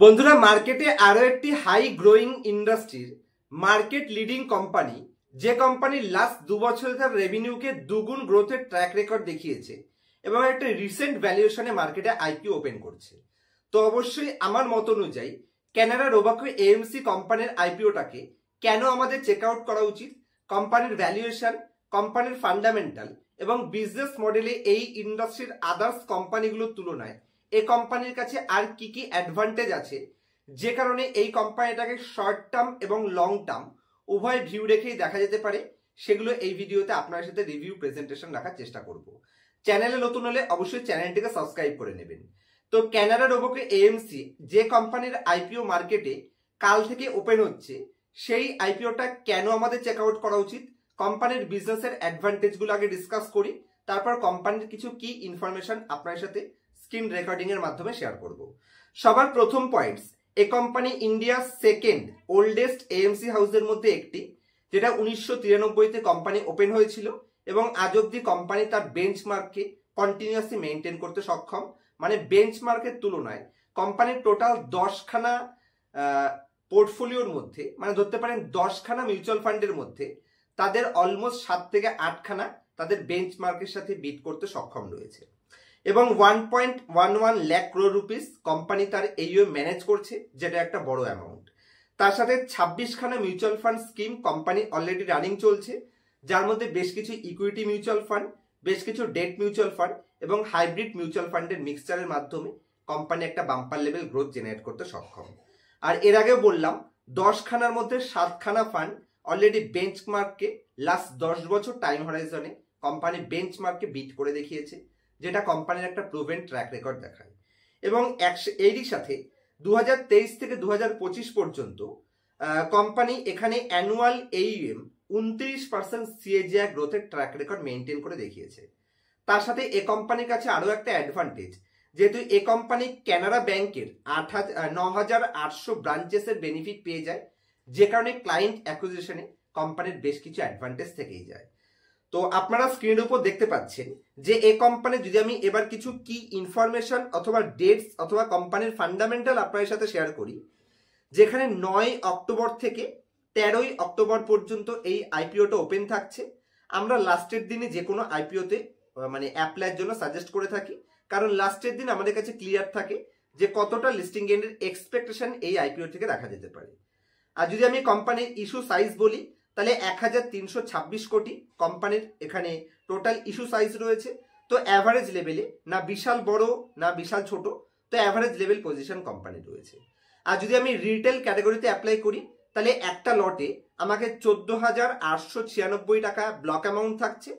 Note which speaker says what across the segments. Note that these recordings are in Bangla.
Speaker 1: বন্ধুরা, মার্কেটে আরো একটি হাই গ্রোয়িং ইন্ডাস্ট্রির মার্কেট লিডিং কোম্পানি, যে কোম্পানির লাস্ট 2 বছরে তার রেভিনিউকে দুগুণ গ্রোথের ট্র্যাক রেকর্ড দেখিয়েছে এবং একটা রিসেন্ট ভ্যালুয়েশনে মার্কেটে আইপিও ওপেন করছে। তো অবশ্যই আমার মত অনুযায়ী কানাডা রোবাকো এএমসি কোম্পানির আইপিওটাকে কেন আমাদের চেক আউট করা উচিত, কোম্পানির ভ্যালুয়েশন, কোম্পানির ফান্ডামেন্টাল এবং বিজনেস মডেলে এই ইন্ডাস্ট্রির আদার্স কোম্পানিগুলোর তুলনায় এই কোম্পানির কাছে আর কি কি অ্যাডভান্টেজ আছে, যে কারণে এই কোম্পানিটাকে শর্ট টার্ম এবং লং টার্ম উভয় ভিউ রেখেই দেখা যেতে পারে, সেগুলো এই ভিডিওতে আপনার সাথে রিভিউ প্রেজেন্টেশন রাখার চেষ্টা করব। চ্যানেলে নতুন হলে অবশ্যই চ্যানেলটিকে সাবস্ক্রাইব করে নেবেন। তো কানাডা রোবাকো এএমসি যে কোম্পানির আইপিও মার্কেটে কাল থেকে ওপেন হচ্ছে, সেই আইপিওটা কেন আমাদের চেক আউট করা উচিত, কোম্পানির বিজনেসের অ্যাডভান্টেজগুলো আগে ডিসকাস করি, তারপর কোম্পানির কিছু কি ইনফরমেশন আপনার সাথে স্ক্রিন রেকর্ডিং এর মাধ্যমে শেয়ার করব। সবার প্রথম পয়েন্টস, এই কোম্পানি ইন্ডিয়ার সেকেন্ড ওল্ডেস্ট এএমসি হাউসের মধ্যে একটি, যেটা 1993-তে কোম্পানি ওপেন হয়েছিল এবং আজ অব্দি কোম্পানি তার বেঞ্চমার্ককে কন্টিনিউয়াসলি মেনটেন করতে সক্ষম। মানে বেঞ্চমার্কের তুলনায় কোম্পানির টোটাল 10খানা পোর্টফোলিওর মধ্যে, মানে ধরতে পারেন 10খানা মিউচুয়াল ফান্ডের মধ্যে তাদের অলমোস্ট 7 থেকে 8খানা তাদের বেঞ্চমার্কের সাথে বিট করতে সক্ষম রয়েছে এবং 1.11 লাখ ক্রোড় রুপিস কোম্পানি তার এইও ম্যানেজ করছে, যেটা একটা বড় অ্যামাউন্ট। তার সাথে 26খানা mutual fund scheme company already running চলছে, যার মধ্যে বেশ কিছু ইকুইটি মিউচুয়াল ফান্ড, বেশ কিছু ডেট মিউচুয়াল ফান্ড এবং হাইব্রিড মিউচুয়াল ফান্ডের মিক্সচারের মাধ্যমে কোম্পানি একটা বাম্পার লেভেল গ্রোথ জেনারেট করতে সক্ষম। আর এর আগেও বললাম 10খানার মধ্যে 7খানা ফান্ড অলরেডি বেঞ্চমার্ককে লাস্ট 10 বছর টাইম হরাইজনে কোম্পানি বেঞ্চমার্ককে বিট করে দেখিয়েছে, যেটা কোম্পানির একটা প্রুভেন ট্র্যাক রেকর্ড দেখায়। এবং এরই সাথে 2023 থেকে 2025 পর্যন্ত কোম্পানি এখানে অ্যানুয়াল এইএম 29% সিএজিআর গ্রোথের ট্র্যাক রেকর্ড মেনটেন করে দেখিয়েছে। তার সাথে এ কোম্পানির কাছে আরো একটা অ্যাডভান্টেজ, যেহেতু এ কোম্পানি কানাডা ব্যাংকের 9,800 ব্রাঞ্চেসের বেনিফিট পেয়ে যায়, যে কারণে ক্লায়েন্ট অ্যাকুইজিশনে কোম্পানির বেশ কিছু অ্যাডভান্টেজ থেকেই যায়। তো আপনারা স্ক্রিনের উপর দেখতে পাচ্ছেন যে এই কোম্পানি, যদি আমি এবার কিছু কি ইনফরমেশন অথবা ডেটস অথবা কোম্পানির ফান্ডামেন্টাল আপনাদের সাথে শেয়ার করি, যেখানে 9 অক্টোবর থেকে 13 অক্টোবর পর্যন্ত এই আইপিওটা ওপেন থাকছে। আমরা লাস্টের দিনে যে কোনো আইপিওতে মানে অ্যাপ্লাইয়ের জন্য সাজেস্ট করে থাকি, কারণ লাস্টের দিন আমাদের কাছে ক্লিয়ার থাকে যে কতটা লিস্টিং গেইনের এক্সপেকটেশন এই আইপিও থেকে দেখা যেতে পারে। আর যদি আমি কোম্পানির ইস্যু সাইজ বলি, তাহলে 1326 কোটি কোম্পানির এখানে টোটাল ইস্যু সাইজ রয়েছে। তো অ্যাভারেজ লেভেলে না বিশাল বড় না বিশাল ছোট, তো অ্যাভারেজ লেভেল পজিশন কোম্পানি রয়েছে। আর যদি আমি রিটেল ক্যাটাগরিতে অ্যাপ্লাই করি, তাহলে একটা লটে আমাকে 14,896 টাকা ব্লক অ্যামাউন্ট থাকছে।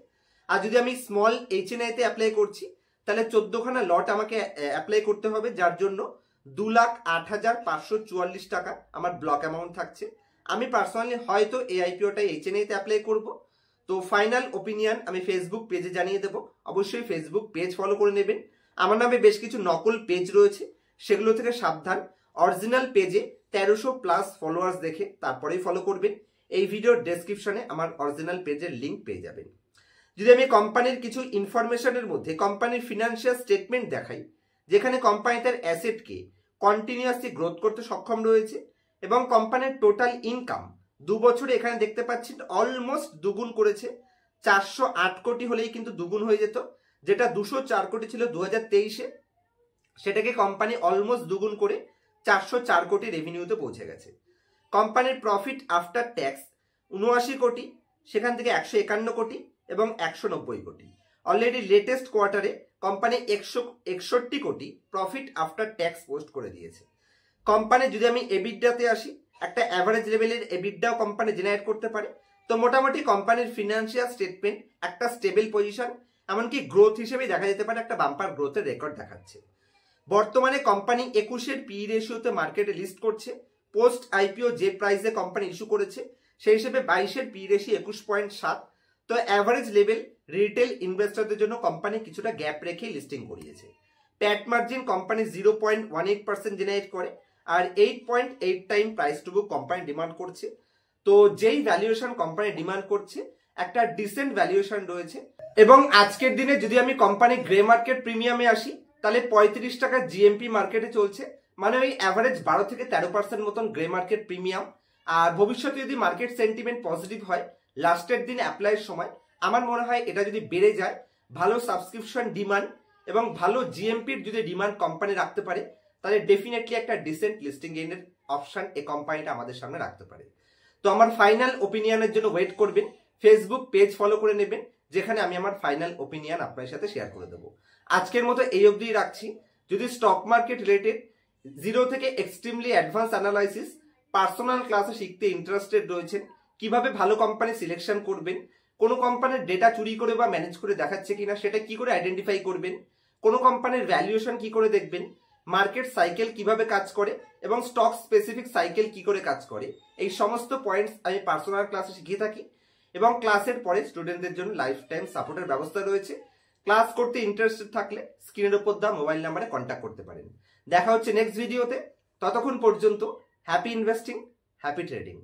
Speaker 1: আর যদি আমি স্মল এইচএনআইতে অ্যাপ্লাই করছি, তাহলে 14খানা লট আমাকে অ্যাপ্লাই করতে হবে, যার জন্য 2,08,544 টাকা আমার ব্লক অ্যামাউন্ট থাকছে। আমি পার্সোনালি হয়তো এই আইপিওটাই এইচএনআইতে অ্যাপ্লাই করব। তো ফাইনাল ওপিনিয়ন আমি ফেসবুক পেজে জানিয়ে দেবো, অবশ্যই ফেসবুক পেজ ফলো করে নেবেন। আমার নামে বেশ কিছু নকল পেজ রয়েছে, সেগুলো থেকে সাবধান। অরিজিনাল পেজে 1300+ ফলোয়ার্স দেখে তারপরেই ফলো করবেন। এই ভিডিওর ডেসক্রিপশনে আমার অরিজিনাল পেজের লিঙ্ক পেয়ে যাবেন। যদি আমি কোম্পানির কিছু ইনফরমেশনের মধ্যে কোম্পানির ফিনান্সিয়াল স্টেটমেন্ট দেখাই, যেখানে কোম্পানি তার অ্যাসেটকে কন্টিনিউয়াসলি গ্রোথ করতে সক্ষম রয়েছে এবং কোম্পানির টোটাল ইনকাম 2 বছরে এখানে দেখতে পাচ্ছেন অলমোস্ট দুগুণ করেছে। 408 কোটি হলেই কিন্তু দুগুণ হয়ে যেত, যেটা 204 কোটি ছিল 2023-এ, সেটাকে কোম্পানি অলমোস্ট দুগুণ করে 404 কোটি রেভিনিউতে পৌঁছে গেছে। কোম্পানির প্রফিট আফটার ট্যাক্স 79 কোটি, সেখান থেকে 151 কোটি এবং 190 কোটি। অলরেডি লেটেস্ট কোয়ার্টারে কোম্পানি 161 কোটি প্রফিট আফটার ট্যাক্স পোস্ট করে দিয়েছে। কোম্পানি যদি আমি এবিডাতে আসি, একটা অ্যাভারেজ লেভেলের এবিডাও কোম্পানি জেনারেট করতে পারে। তো মোটামুটি কোম্পানির ফিনান্সিয়াল স্টেটমেন্ট একটা স্টেবল পজিশন, এমনকি গ্রোথ হিসেবে দেখা যেতে পারে একটা বাম্পার গ্রোথের রেকর্ড দেখাচ্ছে। বর্তমানে কোম্পানি 21-এর পি রেশিওতে মার্কেটে লিস্ট করছে। পোস্ট আইপিও যে প্রাইসে কোম্পানি ইস্যু করেছে, সেই হিসেবে 22-এর পি রেশিও 21.7। তো অ্যাভারেজ লেভেল রিটেল ইনভেস্টরদের জন্য কোম্পানি কিছুটা গ্যাপ রেখে লিস্টিং করিয়েছে। প্যাট মার্জিন কোম্পানি 0.18% জেনারেট করে, আর 8.8 time price to book company demand করছে। তো যেই ভ্যালুয়েশন কোম্পানি ডিমান্ড করছে, একটা ডিসেন্ট ভ্যালুয়েশন রয়েছে। এবং আজকের দিনে যদি আমি কোম্পানি গ্রে মার্কেট প্রিমিয়ামে আসি, তাহলে 35 টাকা জিএমপি মার্কেটে চলছে, মানে ওই অ্যাভারেজ 12 থেকে 13% মতন গ্রে মার্কেট প্রিমিয়াম। আর ভবিষ্যতে যদি মার্কেট সেন্টিমেন্ট পজিটিভ হয় লাস্টের দিন অ্যাপ্লাইয়ের সময়, আমার মনে হয় এটা যদি বেড়ে যায়, ভালো সাবস্ক্রিপশন ডিমান্ড এবং ভালো জিএমপির যদি ডিমান্ড কোম্পানি রাখতে পারে, তাহলে ডেফিনেটলি একটা ডিসেন্ট লিস্টিং গেইনের অপশন এই কোম্পানিটা আমাদের সামনে রাখতে পারে। তো আমার ফাইনাল ওপিনিয়নের জন্য ওয়েট করবেন, ফেসবুক পেজ ফলো করে নেবেন, যেখানে আমি আমার ফাইনাল ওপিনিয়ন আপনার সাথে শেয়ার করে দেবো। আজকের মতো এই অবধি রাখছি। যদি স্টক মার্কেট রিলেটেড জিরো থেকে এক্সট্রিমলি অ্যাডভান্স অ্যানালাইসিস পার্সোনাল ক্লাসে শিখতে ইন্টারেস্টেড রয়েছেন, কিভাবে ভালো কোম্পানি সিলেকশন করবেন, কোনো কোম্পানির ডেটা চুরি করে বা ম্যানেজ করে দেখাচ্ছে কিনা সেটা কি করে আইডেন্টিফাই করবেন, কোনো কোম্পানির ভ্যালুয়েশন কি করে দেখবেন, মার্কেট সাইকেল কিভাবে কাজ করে এবং স্টক স্পেসিফিক সাইকেল কি করে কাজ করে, এই সমস্ত পয়েন্টস আমি পার্সোনাল ক্লাসে শিখিয়ে থাকি। এবং ক্লাসের পরে স্টুডেন্টদের জন্য লাইফ টাইম সাপোর্টের ব্যবস্থা রয়েছে। ক্লাস করতে ইন্টারেস্টেড থাকলে স্ক্রিনের উপর দেওয়া মোবাইল নাম্বারে কন্ট্যাক্ট করতে পারেন। দেখা হচ্ছে নেক্সট ভিডিওতে। ততক্ষণ পর্যন্ত হ্যাপি ইনভেস্টিং, হ্যাপি ট্রেডিং।